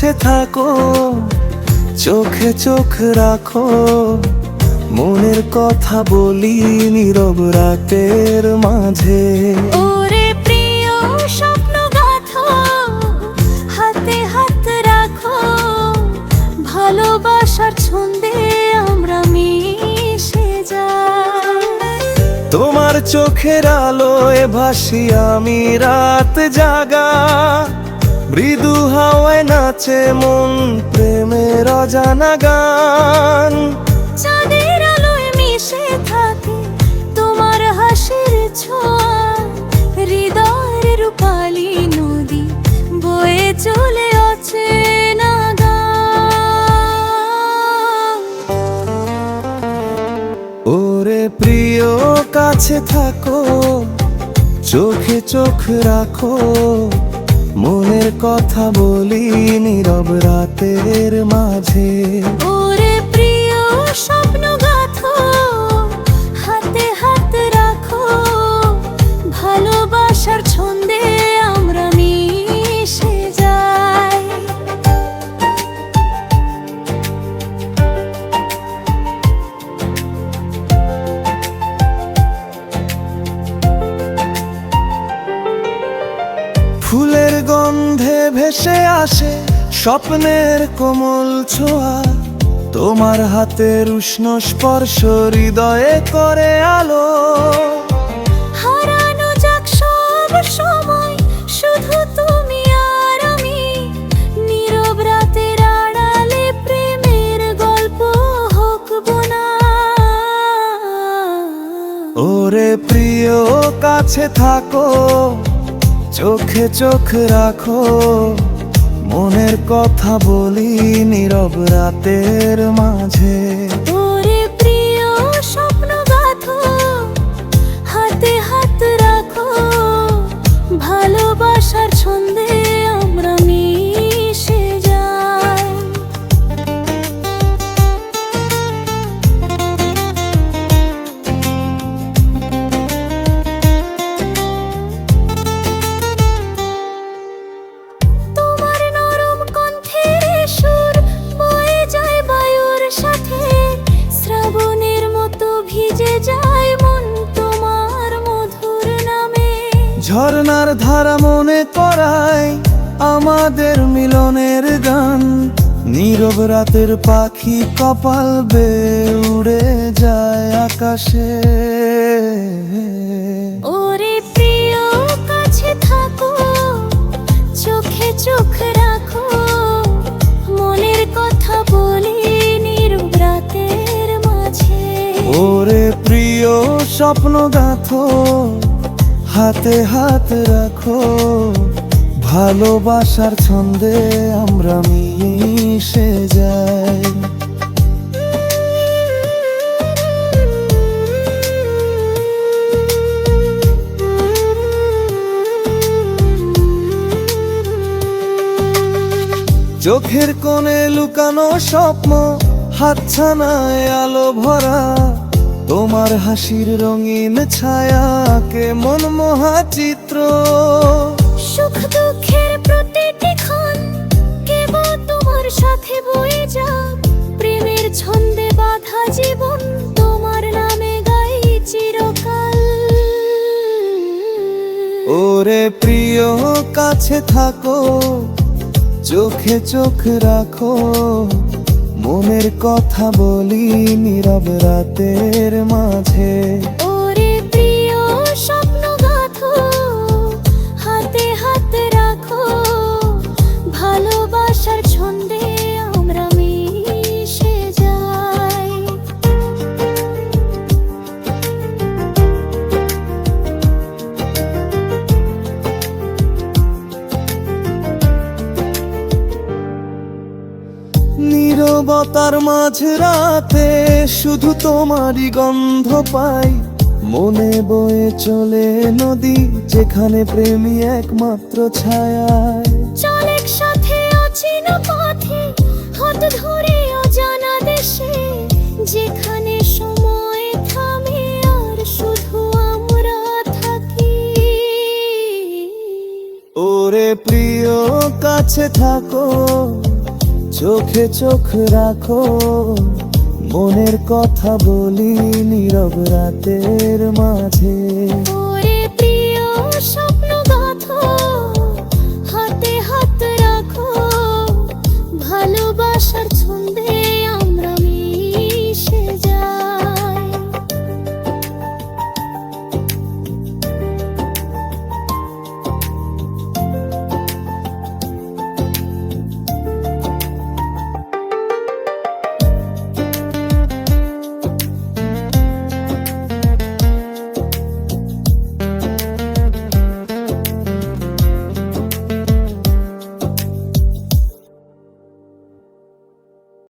কাছে থাকো, চোখে চোখ রাখো, মনের কথা বলি নীরব রাতের মাঝে। ওরে প্রিয় স্বপ্ন গাথো, হাতে হাত রাখো, ভালোবাসার ছন্দে আমরা মিশে যাই। তোমার চোখের আলোয় ভাসি আমি রাত জাগা, মৃদু হাওয়ায় নাচে মন প্রেমের অজানা গান। চাঁদের আলোয় মিশে থাকে তোমার হাসির ছোঁয়া, হৃদয়ের রূপালী নদী বয়ে চলে অচেনা গান। ওরে প্রিয় কাছে থাকো, চোখে চোখ রাখো, মনের কথা বলি নীরব রাতের মাঝে। ওরে প্রিয় স্বপ্ন গাথো, হাতে হাত রাখো, ভালোবাসার ছন্দে আমরা মিশে যাই। ফুলের গন্ধে ভেসে আসে স্বপ্নের কোমল ছোঁয়া, তোমার হাতের উষ্ণ স্পর্শ হৃদয়ে করে আলো। হারানো যাক সব সময়, শুধু তুমি আর আমি, নীরব রাতের আড়ালে প্রেমের গল্প হোক বোনা। ওরে প্রিয় কাছে থাকো, চোখে চোখ রাখো, মনের কথা বলি নীরব রাতের মাঝে। ওরে প্রিয় স্বপ্ন গাথো, হাতে হাত রাখো, ভালোবাসার ছন্দে আমরা মিশে যাই। তোমার নরম কণ্ঠের সুর বয়ে যায় বায়ুর সাথে, শ্রাবণের মতো ভিজে যায় মন তোমার মধুর নামে। ঝর্ণার ধারা মনে করায় আমাদের মিলনের গান, নীরব রাতের পাখি কপাল বেয়ে উড়ে যায় আকাশে। ওরে প্রিয় কাছে থাকো, চোখে চোখ রাখো, মনের কথা বলি নীরব রাতের মাঝে। ওরে প্রিয় স্বপ্ন গাথো, হাতে হাত রাখো, ভালোবাসার ছন্দে আমরা মিশে যাই। চোখের কোণে লুকানো স্বপ্ন, হাতছানায় আলো ভরা, তোমার হাসির রঙিন ছায়াকে মনমোহা চিত্র। সুখ দুঃখের প্রতিটি ক্ষণ কেবল তোমার সাথে বয়ে যাক, প্রেমের ছন্দে বাঁধা জীবন তোমার নামে গাই চিরকাল। ওরে প্রিয় কাছে থাকো, চোখে চোখ রাখো, মনের কথা বলি নীরব রাতের মাঝে। ওরে প্রিয় স্বপ্ন গাথো, হাতে হাত রাখো, ভালোবাসার ছন্দে আমরা মিশে যাই। নীরবতার মাঝ রাতে শুধু তোমারই গন্ধ পাই, মনে বয়ে চলে নদী যেখানে প্রেমী একমাত্র ছায়ায়। চল একসাথে অচেনা পথে, হাত ধরে অজানা দেশে, যেখানে সময় থামে আর শুধু আমরা থাকি। ওরে প্রিয় কাছে থাকো, চোখে চোখ রাখো, মনের কথা বলি নীরব রাতের মাঝে। ওরে প্রিয় স্বপ্ন গাথো, হাতে হাত রাখো, ভালোবাসার ছন্দে